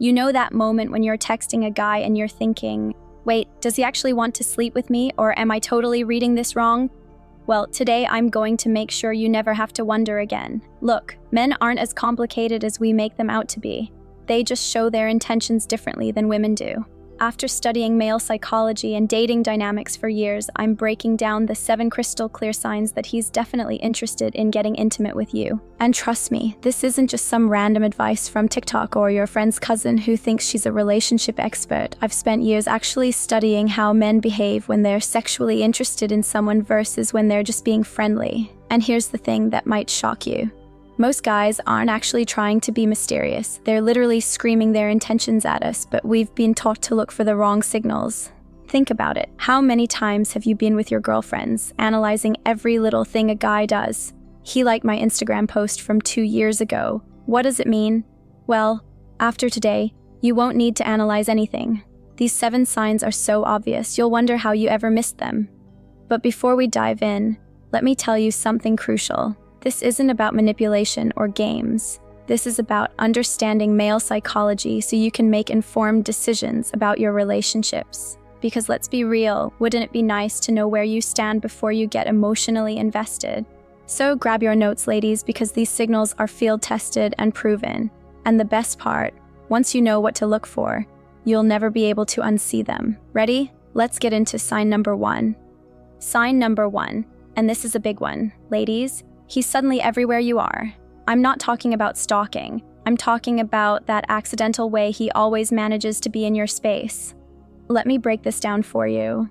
You know that moment when you're texting a guy and you're thinking, wait, does he actually want to sleep with me, or am I totally reading this wrong? Well, today I'm going to make sure you never have to wonder again. Look, men aren't as complicated as we make them out to be. They just show their intentions differently than women do. After studying male psychology and dating dynamics for years, I'm breaking down the 7 crystal clear signs that he's definitely interested in getting intimate with you. And trust me, this isn't just some random advice from TikTok or your friend's cousin who thinks she's a relationship expert. I've spent years actually studying how men behave when they're sexually interested in someone versus when they're just being friendly. And here's the thing that might shock you. Most guys aren't actually trying to be mysterious. They're literally screaming their intentions at us, but we've been taught to look for the wrong signals. Think about it. How many times have you been with your girlfriends, analyzing every little thing a guy does? He liked my Instagram post from 2 years ago. What does it mean? Well, after today, you won't need to analyze anything. These 7 signs are so obvious, you'll wonder how you ever missed them. But before we dive in, let me tell you something crucial. This isn't about manipulation or games. This is about understanding male psychology so you can make informed decisions about your relationships. Because let's be real, wouldn't it be nice to know where you stand before you get emotionally invested? So grab your notes, ladies, because these signals are field-tested and proven. And the best part, once you know what to look for, you'll never be able to unsee them. Ready? Let's get into sign number 1. Sign number 1, and this is a big one. Ladies, he's suddenly everywhere you are. I'm not talking about stalking. I'm talking about that accidental way he always manages to be in your space. Let me break this down for you.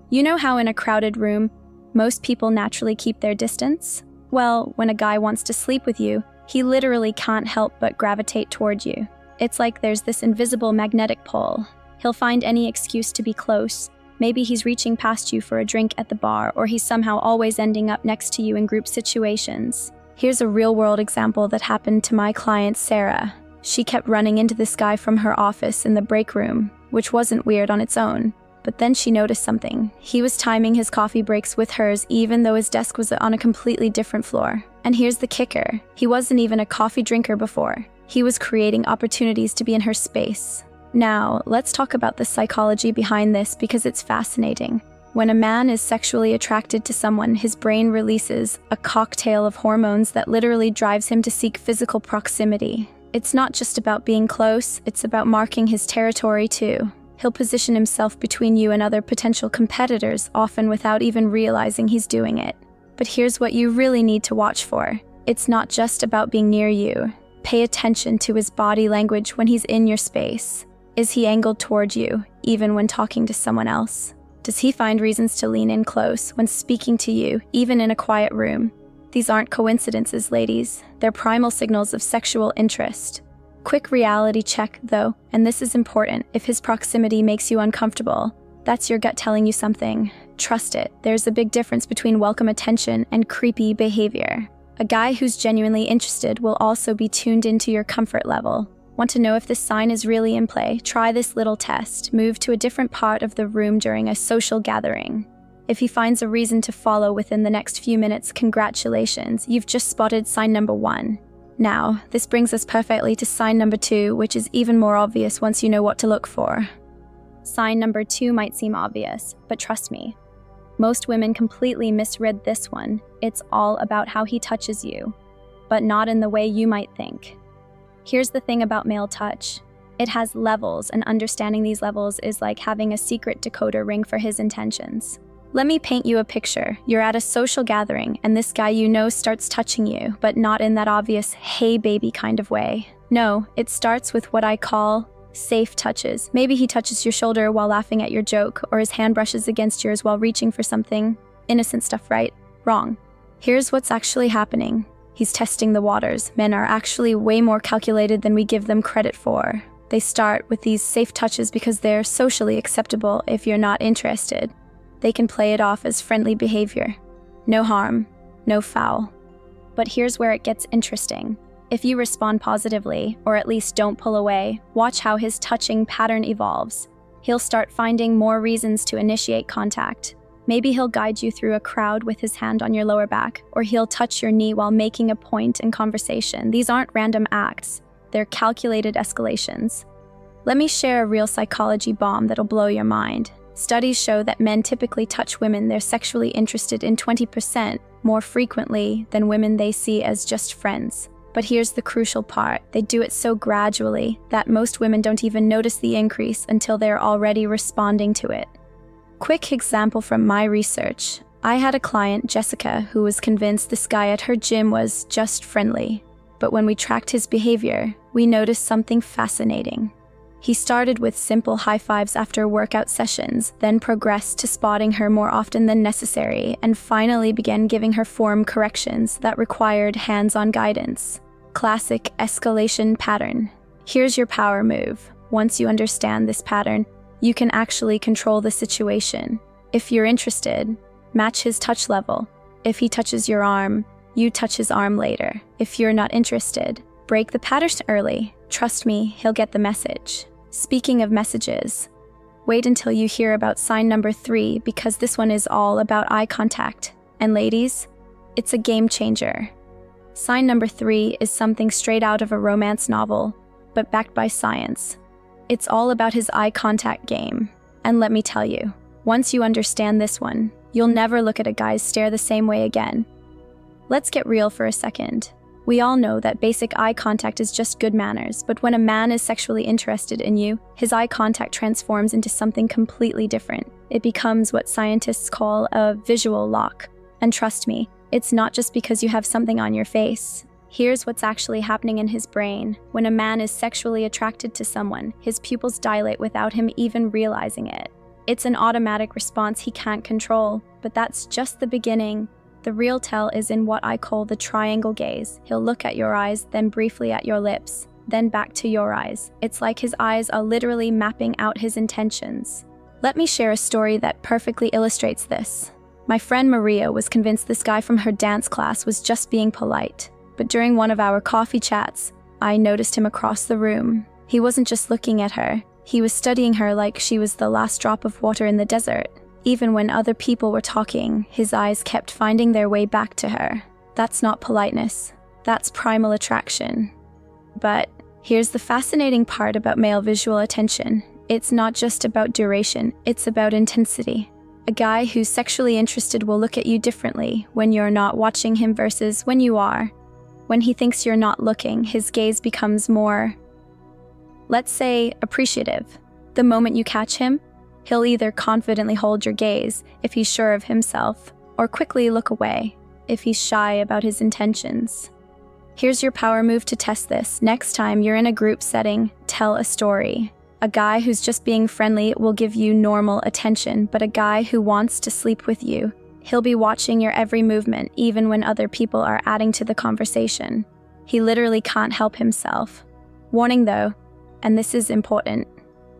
You know how in a crowded room, most people naturally keep their distance? Well, when a guy wants to sleep with you, he literally can't help but gravitate toward you. It's like there's this invisible magnetic pull. He'll find any excuse to be close. Maybe he's reaching past you for a drink at the bar, or he's somehow always ending up next to you in group situations. Here's a real-world example that happened to my client, Sarah. She kept running into this guy from her office in the break room, which wasn't weird on its own. But then she noticed something. He was timing his coffee breaks with hers even though his desk was on a completely different floor. And here's the kicker. He wasn't even a coffee drinker before. He was creating opportunities to be in her space. Now, let's talk about the psychology behind this because it's fascinating. When a man is sexually attracted to someone, his brain releases a cocktail of hormones that literally drives him to seek physical proximity. It's not just about being close, it's about marking his territory too. He'll position himself between you and other potential competitors, often without even realizing he's doing it. But here's what you really need to watch for. It's not just about being near you. Pay attention to his body language when he's in your space. Is he angled toward you, even when talking to someone else? Does he find reasons to lean in close when speaking to you, even in a quiet room? These aren't coincidences, ladies. They're primal signals of sexual interest. Quick reality check, though, and this is important. If his proximity makes you uncomfortable, that's your gut telling you something. Trust it. There's a big difference between welcome attention and creepy behavior. A guy who's genuinely interested will also be tuned into your comfort level. Want to know if this sign is really in play? Try this little test. Move to a different part of the room during a social gathering. If he finds a reason to follow within the next few minutes, congratulations, you've just spotted sign number 1. Now, this brings us perfectly to sign number 2, which is even more obvious once you know what to look for. Sign number 2 might seem obvious, but trust me, most women completely misread this one. It's all about how he touches you, but not in the way you might think. Here's the thing about male touch. It has levels, and understanding these levels is like having a secret decoder ring for his intentions. Let me paint you a picture. You're at a social gathering, and this guy you know starts touching you, but not in that obvious, hey baby kind of way. No, it starts with what I call safe touches. Maybe he touches your shoulder while laughing at your joke, or his hand brushes against yours while reaching for something. Innocent stuff, right? Wrong. Here's what's actually happening. He's testing the waters. Men are actually way more calculated than we give them credit for. They start with these safe touches because they're socially acceptable if you're not interested. They can play it off as friendly behavior. No harm, no foul. But here's where it gets interesting. If you respond positively, or at least don't pull away, watch how his touching pattern evolves. He'll start finding more reasons to initiate contact. Maybe he'll guide you through a crowd with his hand on your lower back, or he'll touch your knee while making a point in conversation. These aren't random acts. They're calculated escalations. Let me share a real psychology bomb that'll blow your mind. Studies show that men typically touch women they're sexually interested in 20% more frequently than women they see as just friends. But here's the crucial part. They do it so gradually that most women don't even notice the increase until they're already responding to it. Quick example from my research. I had a client, Jessica, who was convinced this guy at her gym was just friendly. But when we tracked his behavior, we noticed something fascinating. He started with simple high fives after workout sessions, then progressed to spotting her more often than necessary, and finally began giving her form corrections that required hands-on guidance. Classic escalation pattern. Here's your power move. Once you understand this pattern, you can actually control the situation. If you're interested, match his touch level. If he touches your arm, you touch his arm later. If you're not interested, break the pattern early. Trust me, he'll get the message. Speaking of messages, wait until you hear about sign number 3 because this one is all about eye contact. And ladies, it's a game changer. Sign number 3 is something straight out of a romance novel, but backed by science. It's all about his eye contact game. And let me tell you, once you understand this one, you'll never look at a guy's stare the same way again. Let's get real for a second. We all know that basic eye contact is just good manners, but when a man is sexually interested in you, his eye contact transforms into something completely different. It becomes what scientists call a visual lock. And trust me, it's not just because you have something on your face. Here's what's actually happening in his brain. When a man is sexually attracted to someone, his pupils dilate without him even realizing it. It's an automatic response he can't control, but that's just the beginning. The real tell is in what I call the triangle gaze. He'll look at your eyes, then briefly at your lips, then back to your eyes. It's like his eyes are literally mapping out his intentions. Let me share a story that perfectly illustrates this. My friend Maria was convinced this guy from her dance class was just being polite. But during one of our coffee chats, I noticed him across the room. He wasn't just looking at her. He was studying her like she was the last drop of water in the desert. Even when other people were talking, his eyes kept finding their way back to her. That's not politeness. That's primal attraction. But here's the fascinating part about male visual attention. It's not just about duration, it's about intensity. A guy who's sexually interested will look at you differently when you're not watching him versus when you are. When he thinks you're not looking, his gaze becomes more, let's say, appreciative. The moment you catch him, he'll either confidently hold your gaze if he's sure of himself, or quickly look away if he's shy about his intentions. Here's your power move to test this. Next time you're in a group setting, tell a story. A guy who's just being friendly will give you normal attention, but a guy who wants to sleep with you, he'll be watching your every movement, even when other people are adding to the conversation. He literally can't help himself. Warning though, and this is important,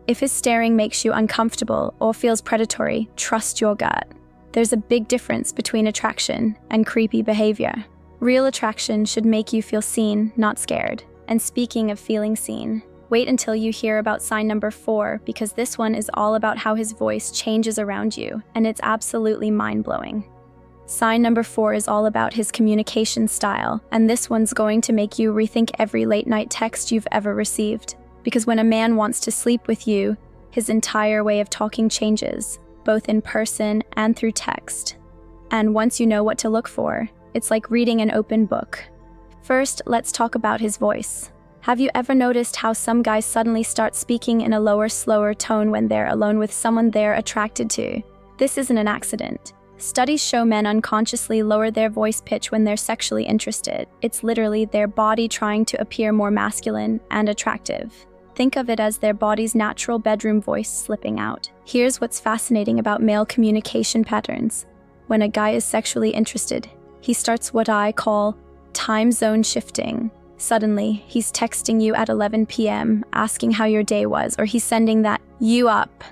if his staring makes you uncomfortable or feels predatory, trust your gut. There's a big difference between attraction and creepy behavior. Real attraction should make you feel seen, not scared. And speaking of feeling seen, wait until you hear about sign number 4 because this one is all about how his voice changes around you, and it's absolutely mind-blowing. Sign number 4 is all about his communication style, and this one's going to make you rethink every late-night text you've ever received. Because when a man wants to sleep with you, his entire way of talking changes, both in person and through text. And once you know what to look for, it's like reading an open book. First, let's talk about his voice. Have you ever noticed how some guys suddenly start speaking in a lower, slower tone when they're alone with someone they're attracted to? This isn't an accident. Studies show men unconsciously lower their voice pitch when they're sexually interested. It's literally their body trying to appear more masculine and attractive. Think of it as their body's natural bedroom voice slipping out. Here's what's fascinating about male communication patterns. When a guy is sexually interested, he starts what I call time zone shifting. Suddenly, he's texting you at 11 p.m., asking how your day was, or he's sending that "you up"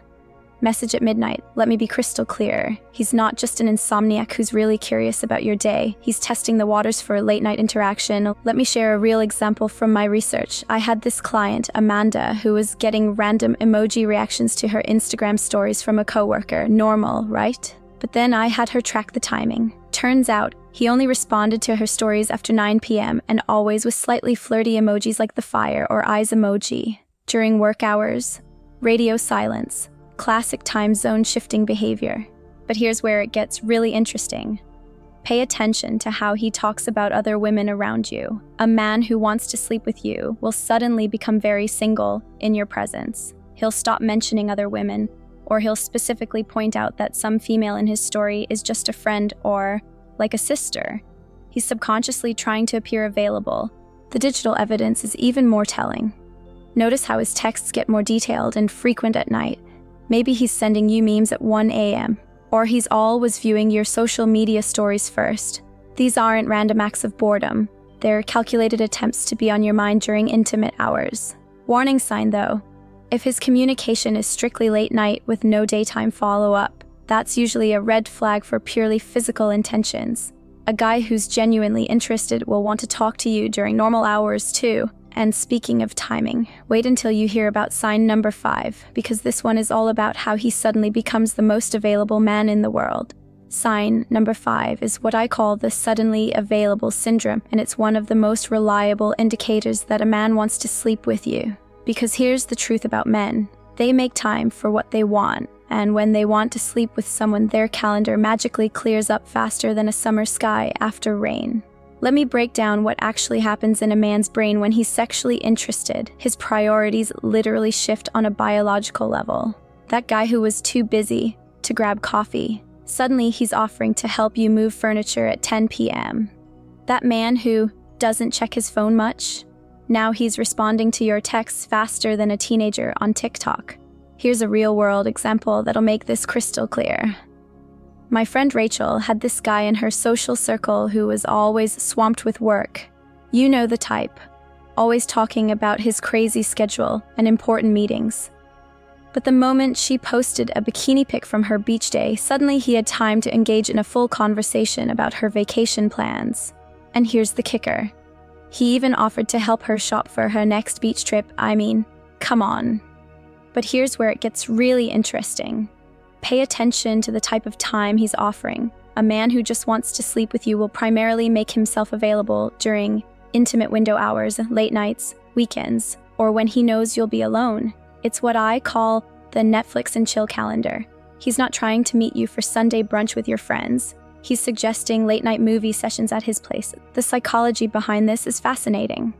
message at midnight. Let me be crystal clear. He's not just an insomniac who's really curious about your day. He's testing the waters for a late-night interaction. Let me share a real example from my research. I had this client, Amanda, who was getting random emoji reactions to her Instagram stories from a coworker. Normal, right? But then I had her track the timing. Turns out, he only responded to her stories after 9 p.m. and always with slightly flirty emojis like the fire or eyes emoji. during work hours, radio silence, classic time zone shifting behavior. But here's where it gets really interesting. Pay attention to how he talks about other women around you. A man who wants to sleep with you will suddenly become very single in your presence. He'll stop mentioning other women, or he'll specifically point out that some female in his story is just a friend or, like a sister. He's subconsciously trying to appear available. The digital evidence is even more telling. Notice how his texts get more detailed and frequent at night. Maybe he's sending you memes at 1 a.m., or he's always viewing your social media stories first. These aren't random acts of boredom. They're calculated attempts to be on your mind during intimate hours. Warning sign though. If his communication is strictly late night with no daytime follow-up, that's usually a red flag for purely physical intentions. A guy who's genuinely interested will want to talk to you during normal hours too. And speaking of timing, wait until you hear about sign number 5, because this one is all about how he suddenly becomes the most available man in the world. Sign number 5 is what I call the suddenly available syndrome, and it's one of the most reliable indicators that a man wants to sleep with you. Because here's the truth about men. They make time for what they want, and when they want to sleep with someone, their calendar magically clears up faster than a summer sky after rain. Let me break down what actually happens in a man's brain when he's sexually interested. His priorities literally shift on a biological level. That guy who was too busy to grab coffee, suddenly he's offering to help you move furniture at 10 p.m. That man who doesn't check his phone much, now he's responding to your texts faster than a teenager on TikTok. Here's a real-world example that'll make this crystal clear. My friend Rachel had this guy in her social circle who was always swamped with work. You know the type, always talking about his crazy schedule and important meetings. But the moment she posted a bikini pic from her beach day, suddenly he had time to engage in a full conversation about her vacation plans. And here's the kicker. He even offered to help her shop for her next beach trip. I mean, come on. But here's where it gets really interesting. Pay attention to the type of time he's offering. A man who just wants to sleep with you will primarily make himself available during intimate window hours, late nights, weekends, or when he knows you'll be alone. It's what I call the Netflix and chill calendar. He's not trying to meet you for Sunday brunch with your friends. He's suggesting late-night movie sessions at his place. The psychology behind this is fascinating.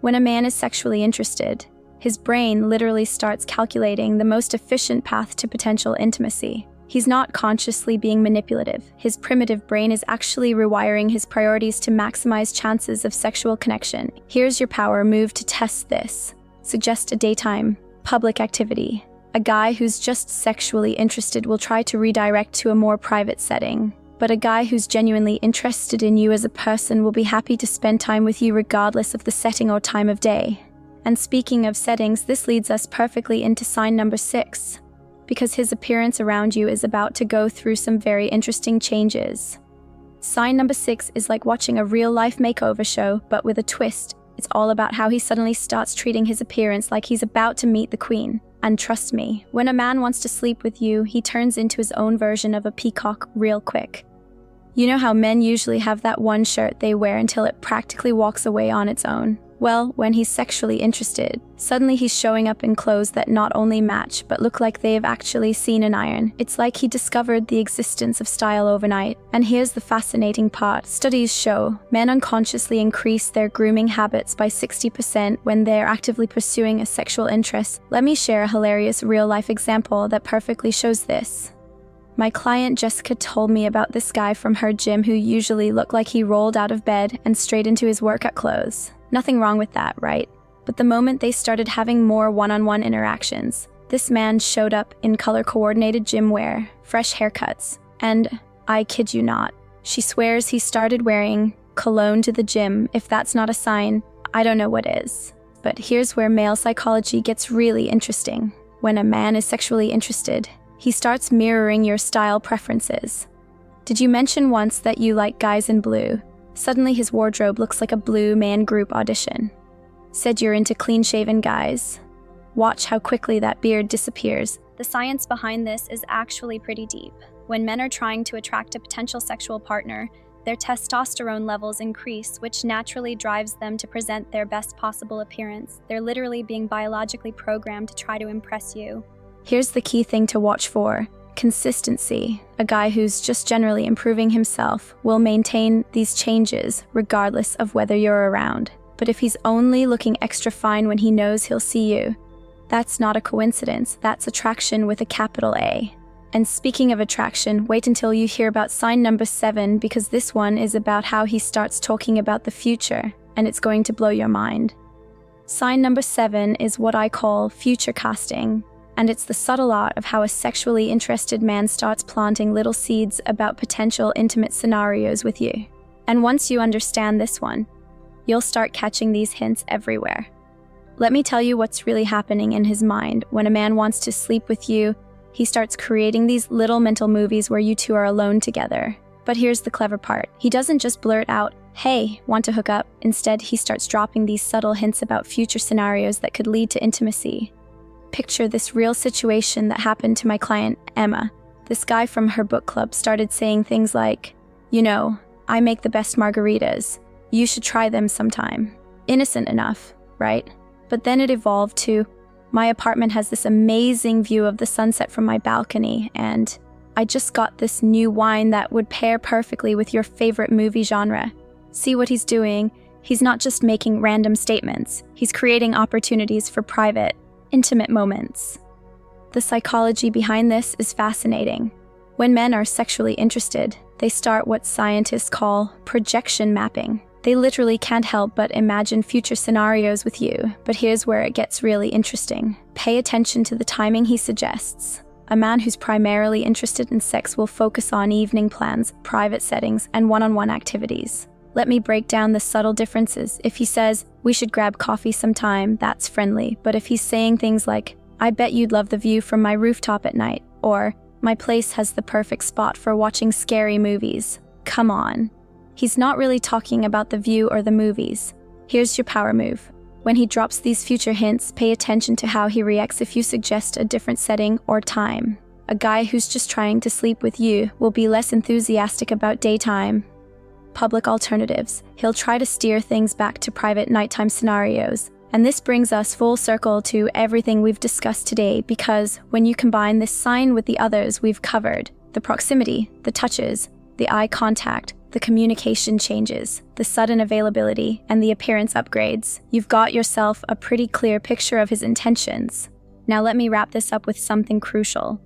When a man is sexually interested, his brain literally starts calculating the most efficient path to potential intimacy. He's not consciously being manipulative. His primitive brain is actually rewiring his priorities to maximize chances of sexual connection. Here's your power move to test this. Suggest a daytime, public activity. A guy who's just sexually interested will try to redirect to a more private setting. But a guy who's genuinely interested in you as a person will be happy to spend time with you regardless of the setting or time of day. And speaking of settings, this leads us perfectly into sign number 6, because his appearance around you is about to go through some very interesting changes. Sign number 6 is like watching a real-life makeover show, but with a twist. It's all about how he suddenly starts treating his appearance like he's about to meet the queen. And trust me, when a man wants to sleep with you, he turns into his own version of a peacock real quick. You know how men usually have that one shirt they wear until it practically walks away on its own? Well, when he's sexually interested, suddenly he's showing up in clothes that not only match, but look like they've actually seen an iron. It's like he discovered the existence of style overnight. And here's the fascinating part. Studies show men unconsciously increase their grooming habits by 60% when they're actively pursuing a sexual interest. Let me share a hilarious real-life example that perfectly shows this. My client Jessica told me about this guy from her gym who usually looked like he rolled out of bed and straight into his workout clothes. Nothing wrong with that, right? But the moment they started having more one-on-one interactions, this man showed up in color-coordinated gym wear, fresh haircuts, and, I kid you not, she swears he started wearing cologne to the gym. If that's not a sign, I don't know what is. But here's where male psychology gets really interesting. When a man is sexually interested, he starts mirroring your style preferences. Did you mention once that you like guys in blue? Suddenly his wardrobe looks like a blue man group audition. Said you're into clean-shaven guys. Watch how quickly that beard disappears. The science behind this is actually pretty deep. When men are trying to attract a potential sexual partner, their testosterone levels increase, which naturally drives them to present their best possible appearance. They're literally being biologically programmed to try to impress you. Here's the key thing to watch for: consistency. A guy who's just generally improving himself will maintain these changes regardless of whether you're around. But if he's only looking extra fine when he knows he'll see you, that's not a coincidence. That's attraction with a capital A. And speaking of attraction, wait until you hear about sign number 7, because this one is about how he starts talking about the future, and it's going to blow your mind. Sign number 7 is what I call future casting, and it's the subtle art of how a sexually interested man starts planting little seeds about potential intimate scenarios with you. And once you understand this one, you'll start catching these hints everywhere. Let me tell you what's really happening in his mind. When a man wants to sleep with you, he starts creating these little mental movies where you two are alone together. But here's the clever part. He doesn't just blurt out, "Hey, want to hook up?" Instead, he starts dropping these subtle hints about future scenarios that could lead to intimacy. Picture this real situation that happened to my client, Emma. This guy from her book club started saying things like, "You know, I make the best margaritas. You should try them sometime." Innocent enough, right? But then it evolved to, "My apartment has this amazing view of the sunset from my balcony, and I just got this new wine that would pair perfectly with your favorite movie genre." See what he's doing? He's not just making random statements. He's creating opportunities for private, intimate moments. The psychology behind this is fascinating. When men are sexually interested, they start what scientists call projection mapping. They literally can't help but imagine future scenarios with you, but here's where it gets really interesting. Pay attention to the timing he suggests. A man who's primarily interested in sex will focus on evening plans, private settings, and one-on-one activities. Let me break down the subtle differences. If he says, "We should grab coffee sometime," that's friendly. But if he's saying things like, "I bet you'd love the view from my rooftop at night," or "My place has the perfect spot for watching scary movies," come on. He's not really talking about the view or the movies. Here's your power move. When he drops these future hints, pay attention to how he reacts if you suggest a different setting or time. A guy who's just trying to sleep with you will be less enthusiastic about daytime, public alternatives. He'll try to steer things back to private nighttime scenarios. And this brings us full circle to everything we've discussed today, because when you combine this sign with the others we've covered, the proximity, the touches, the eye contact, the communication changes, the sudden availability, and the appearance upgrades, you've got yourself a pretty clear picture of his intentions. Now let me wrap this up with something crucial.